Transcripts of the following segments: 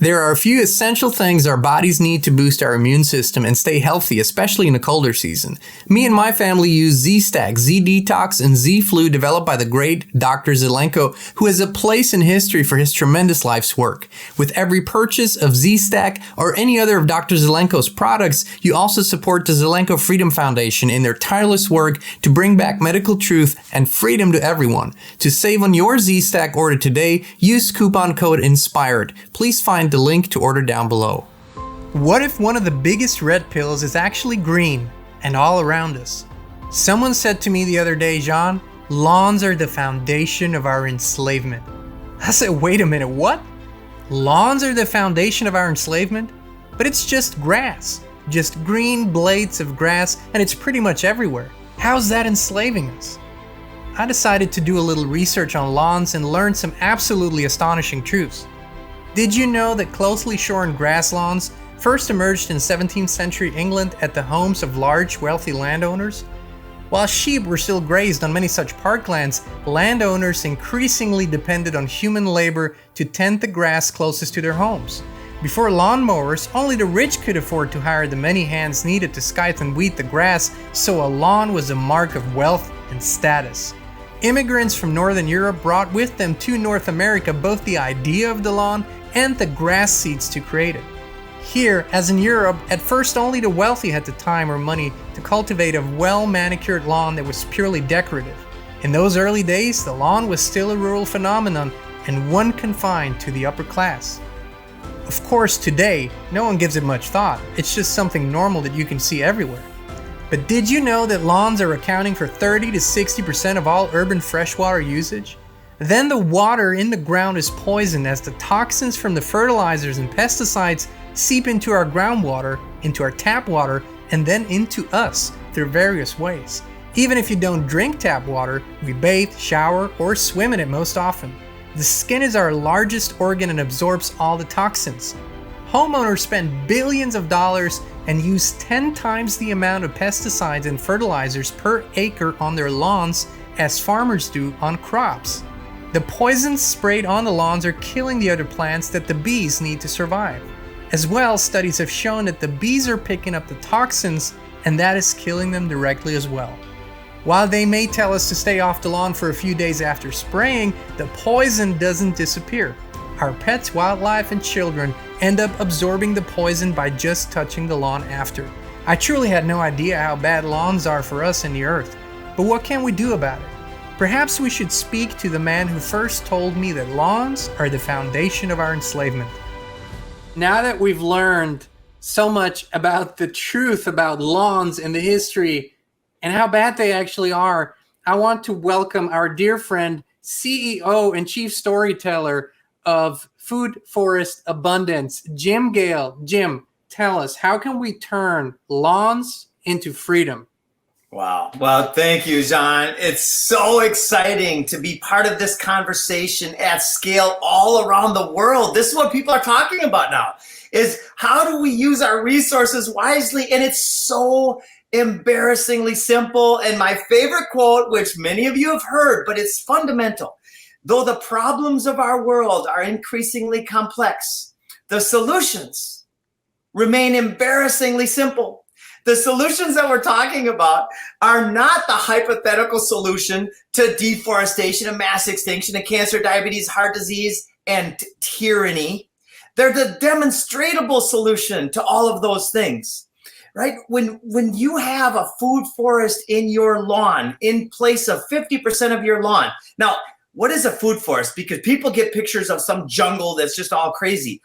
There are a few essential things our bodies need to boost our immune system and stay healthy, especially in the colder season. Me and my family use Z-Stack, Z-Detox, and Z-Flu developed by the great Dr. Zelenko, who has a place in history for his tremendous life's work. With every purchase of Z-Stack or any other of Dr. Zelenko's products, you also support the Zelenko Freedom Foundation in their tireless work to bring back medical truth and freedom to everyone. To save on your Z-Stack order today, use coupon code INSPIRED. Please find the link to order down below. What if one of the biggest red pills is actually green and all around us? Someone said to me the other day, Jean, lawns are the foundation of our enslavement. I said, wait a minute, what? Lawns are the foundation of our enslavement? But it's just grass, just green blades of grass, and it's pretty much everywhere. How's that enslaving us? I decided to do a little research on lawns and learn some absolutely astonishing truths. Did you know that closely shorn grass lawns first emerged in 17th century England at the homes of large, wealthy landowners? While sheep were still grazed on many such parklands, landowners increasingly depended on human labor to tend the grass closest to their homes. Before lawnmowers, only the rich could afford to hire the many hands needed to scythe and weed the grass, so a lawn was a mark of wealth and status. Immigrants from Northern Europe brought with them to North America both the idea of the lawn and the grass seeds to create it. Here, as in Europe, at first only the wealthy had the time or money to cultivate a well-manicured lawn that was purely decorative. In those early days, the lawn was still a rural phenomenon and one confined to the upper class. Of course, today, no one gives it much thought. It's just something normal that you can see everywhere. But did you know that lawns are accounting for 30 to 60% of all urban freshwater usage? Then the water in the ground is poisoned as the toxins from the fertilizers and pesticides seep into our groundwater, into our tap water, and then into us through various ways. Even if you don't drink tap water, we bathe, shower, or swim in it most often. The skin is our largest organ and absorbs all the toxins. Homeowners spend billions of dollars and use 10 times the amount of pesticides and fertilizers per acre on their lawns as farmers do on crops. The poisons sprayed on the lawns are killing the other plants that the bees need to survive. As well, studies have shown that the bees are picking up the toxins and that is killing them directly as well. While they may tell us to stay off the lawn for a few days after spraying, the poison doesn't disappear. Our pets, wildlife, and children end up absorbing the poison by just touching the lawn after. I truly had no idea how bad lawns are for us and the earth. But what can we do about it? Perhaps we should speak to the man who first told me that lawns are the foundation of our enslavement. Now that we've learned so much about the truth about lawns and the history and how bad they actually are, I want to welcome our dear friend, CEO and Chief Storyteller of Food Forest Abundance, Jim Gale. Jim, tell us, how can we turn lawns into freedom? Wow. Well, thank you, Jean. It's so exciting to be part of this conversation at scale all around the world. This is what people are talking about now, is how do we use our resources wisely? And it's so embarrassingly simple. And my favorite quote, which many of you have heard, but it's fundamental. Though the problems of our world are increasingly complex, the solutions remain embarrassingly simple. The solutions that we're talking about are not the hypothetical solution to deforestation and mass extinction and cancer, diabetes, heart disease, and tyranny. They're the demonstrable solution to all of those things, right? When you have a food forest in your lawn, in place of 50% of your lawn. Now, what is a food forest? Because people get pictures of some jungle that's just all crazy.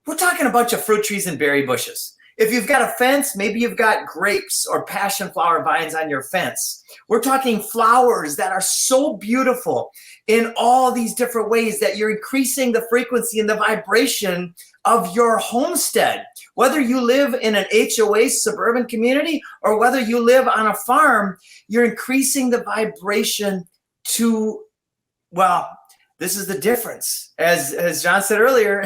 We're talking a bunch of fruit trees and berry bushes. If you've got a fence, maybe you've got grapes or passion flower vines on your fence. We're talking flowers that are so beautiful in all these different ways that you're increasing the frequency and the vibration of your homestead. Whether you live in an HOA suburban community or whether you live on a farm, you're increasing the vibration to, well, this is the difference. As John said earlier,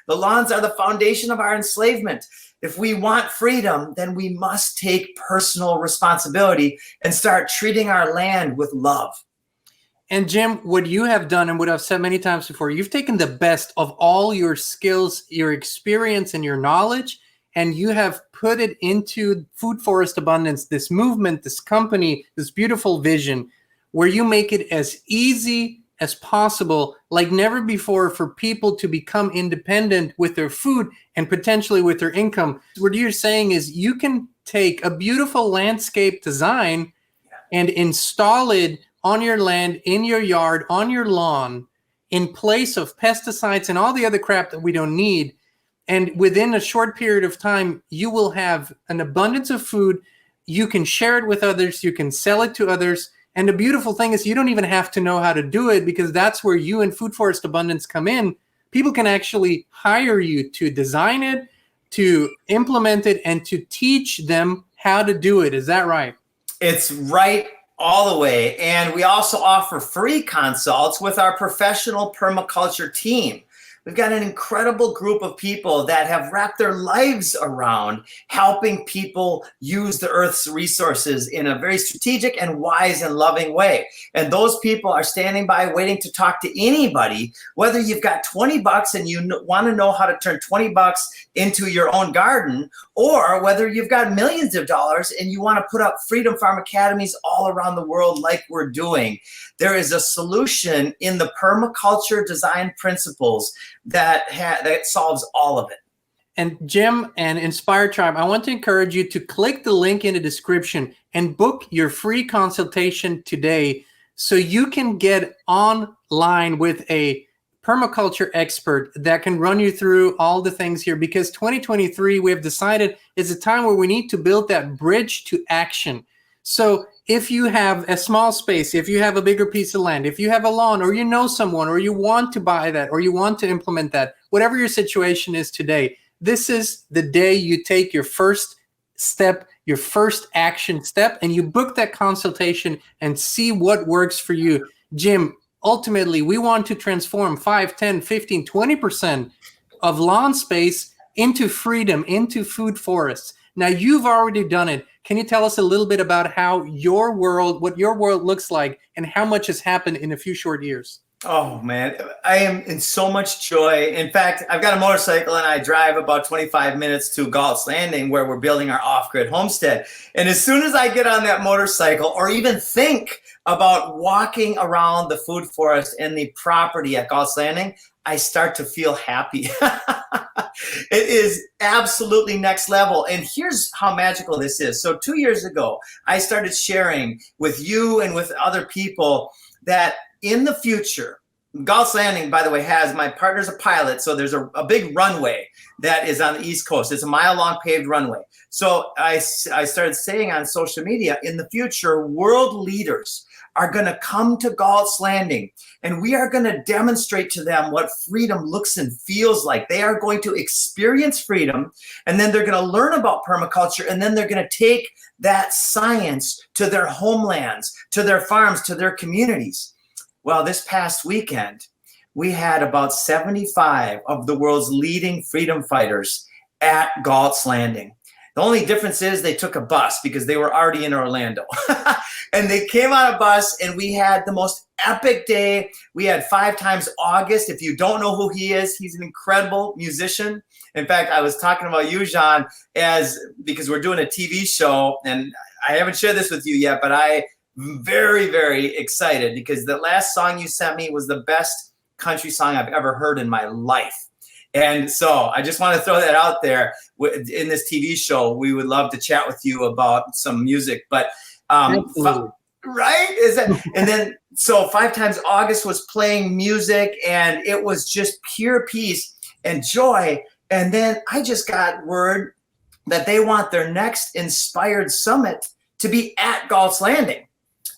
the lawns are the foundation of our enslavement. If we want freedom, then we must take personal responsibility and start treating our land with love. And Jim, what you have done and what I've said many times before, you've taken the best of all your skills, your experience, and your knowledge, and you have put it into Food Forest Abundance, this movement, this company, this beautiful vision, where you make it as easy as possible, like never before, for people to become independent with their food and potentially with their income. What you're saying is you can take a beautiful landscape design and install it on your land, in your yard, on your lawn, in place of pesticides and all the other crap that we don't need. And within a short period of time, you will have an abundance of food. You can share it with others. You can sell it to others. And the beautiful thing is you don't even have to know how to do it, because that's where you and Food Forest Abundance come in. People can actually hire you to design it, to implement it, and to teach them how to do it. Is that right? It's right all the way. And we also offer free consults with our professional permaculture team. We've got an incredible group of people that have wrapped their lives around helping people use the earth's resources in a very strategic and wise and loving way. And those people are standing by waiting to talk to anybody, whether you've got 20 bucks and you want to know how to turn 20 bucks into your own garden, or whether you've got millions of dollars and you want to put up Freedom Farm Academies all around the world like we're doing. There is a solution in the permaculture design principles that solves all of it. And Jim and Inspire Tribe, I want to encourage you to click the link in the description and book your free consultation today so you can get online with a permaculture expert that can run you through all the things here, because 2023, we have decided, is a time where we need to build that bridge to action. So if you have a small space, if you have a bigger piece of land, if you have a lawn, or you know someone, or you want to buy that, or you want to implement that, whatever your situation is today, this is the day you take your first step, your first action step, and you book that consultation and see what works for you. Jim, ultimately, we want to transform 5, 10, 15, 20% of lawn space into freedom, into food forests. Now, you've already done it. Can you tell us a little bit about how your world, what your world looks like, and how much has happened in a few short years? Oh, man, I am in so much joy. In fact, I've got a motorcycle and I drive about 25 minutes to Galt's Landing, where we're building our off-grid homestead. And as soon as I get on that motorcycle, or even think about walking around the food forest and the property at Galt's Landing, I start to feel happy. It is absolutely next level. And here's how magical this is. So 2 years ago, I started sharing with you and with other people that in the future, Galt's Landing, by the way, my partner's a pilot, so there's a big runway that is on the East Coast. It's a mile-long paved runway. So I started saying on social media, in the future, world leaders are going to come to Galt's Landing, and we are going to demonstrate to them what freedom looks and feels like. They are going to experience freedom, and then they're going to learn about permaculture, and then they're going to take that science to their homelands, to their farms, to their communities. Well, this past weekend, we had about 75 of the world's leading freedom fighters at Galt's Landing. The only difference is they took a bus because they were already in Orlando. And they came on a bus, and we had the most epic day. We had 5 times August. If you don't know who he is, he's an incredible musician. In fact, I was talking about you, Jean, because we're doing a TV show, and I haven't shared this with you yet, but I'm very, very excited because the last song you sent me was the best country song I've ever heard in my life. And so I just want to throw that out there. In this TV show, we would love to chat with you about some music. But right? And then so 5 times August was playing music, and it was just pure peace and joy. And then I just got word that they want their next Inspired Summit to be at Galt's Landing.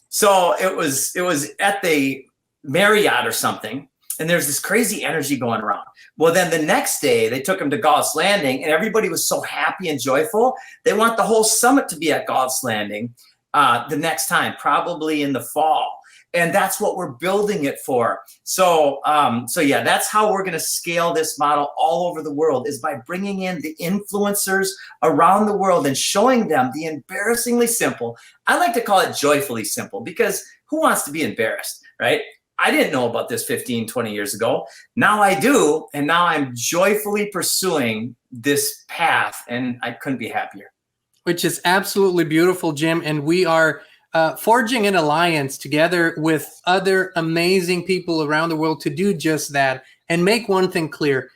So it was at the Marriott or something, and there's this crazy energy going around. Well, then the next day they took him to Galt's Landing, and everybody was so happy and joyful. They want the whole summit to be at Galt's Landing the next time, probably in the fall. And that's what we're building it for. So yeah, that's how we're going to scale this model all over the world, is by bringing in the influencers around the world and showing them the embarrassingly simple. I like to call it joyfully simple, because who wants to be embarrassed? right? I didn't know about this 15, 20 years ago. Now I do. And now I'm joyfully pursuing this path, and I couldn't be happier. Which is absolutely beautiful, Jim. And we are forging an alliance together with other amazing people around the world to do just that and make one thing clear.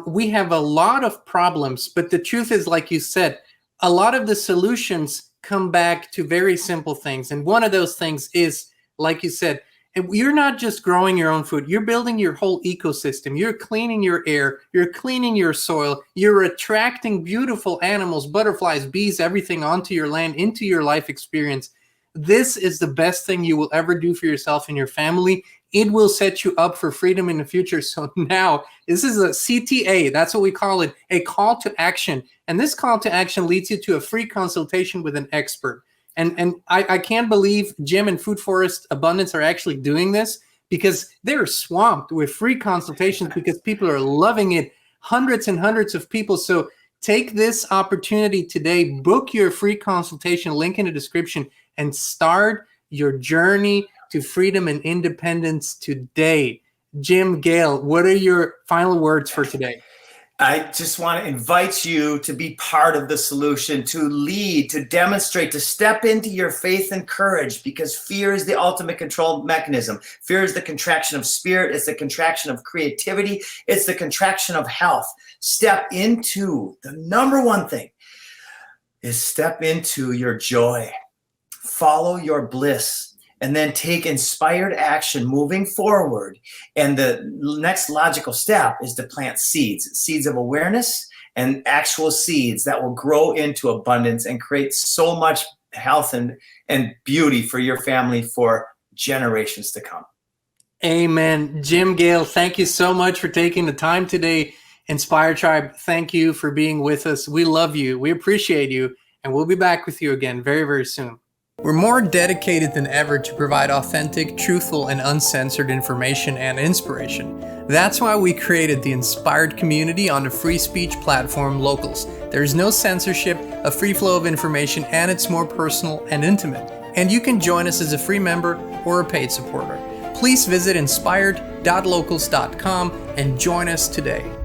We have a lot of problems, but the truth is, like you said, a lot of the solutions come back to very simple things. And one of those things is, like you said, you're not just growing your own food, you're building your whole ecosystem. You're cleaning your air, you're cleaning your soil, you're attracting beautiful animals, butterflies, bees, everything onto your land, into your life experience. This is the best thing you will ever do for yourself and your family. It will set you up for freedom in the future. So now, this is a CTA, that's what we call it, a call to action. And this call to action leads you to a free consultation with an expert. And I can't believe Jim and Food Forest Abundance are actually doing this, because they're swamped with free consultations because people are loving it, hundreds and hundreds of people. So take this opportunity today, book your free consultation, link in the description, and start your journey to freedom and independence today. Jim, Gail, what are your final words for today? I just want to invite you to be part of the solution, to lead, to demonstrate, to step into your faith and courage, because fear is the ultimate control mechanism. Fear is the contraction of spirit. It's the contraction of creativity. It's the contraction of health. Step into the number one thing is step into your joy. Follow your bliss. And then take inspired action moving forward. And the next logical step is to plant seeds of awareness, and actual seeds that will grow into abundance and create so much health and beauty for your family for generations to come. Amen. Jim, Gail, thank you so much for taking the time today. Inspire Tribe, thank you for being with us. We love you. We appreciate you. And we'll be back with you again very, very soon. We're more dedicated than ever to provide authentic, truthful, and uncensored information and inspiration. That's why we created the Inspired community on the free speech platform Locals. There's no censorship, a free flow of information, and it's more personal and intimate. And you can join us as a free member or a paid supporter. Please visit inspired.locals.com and join us today.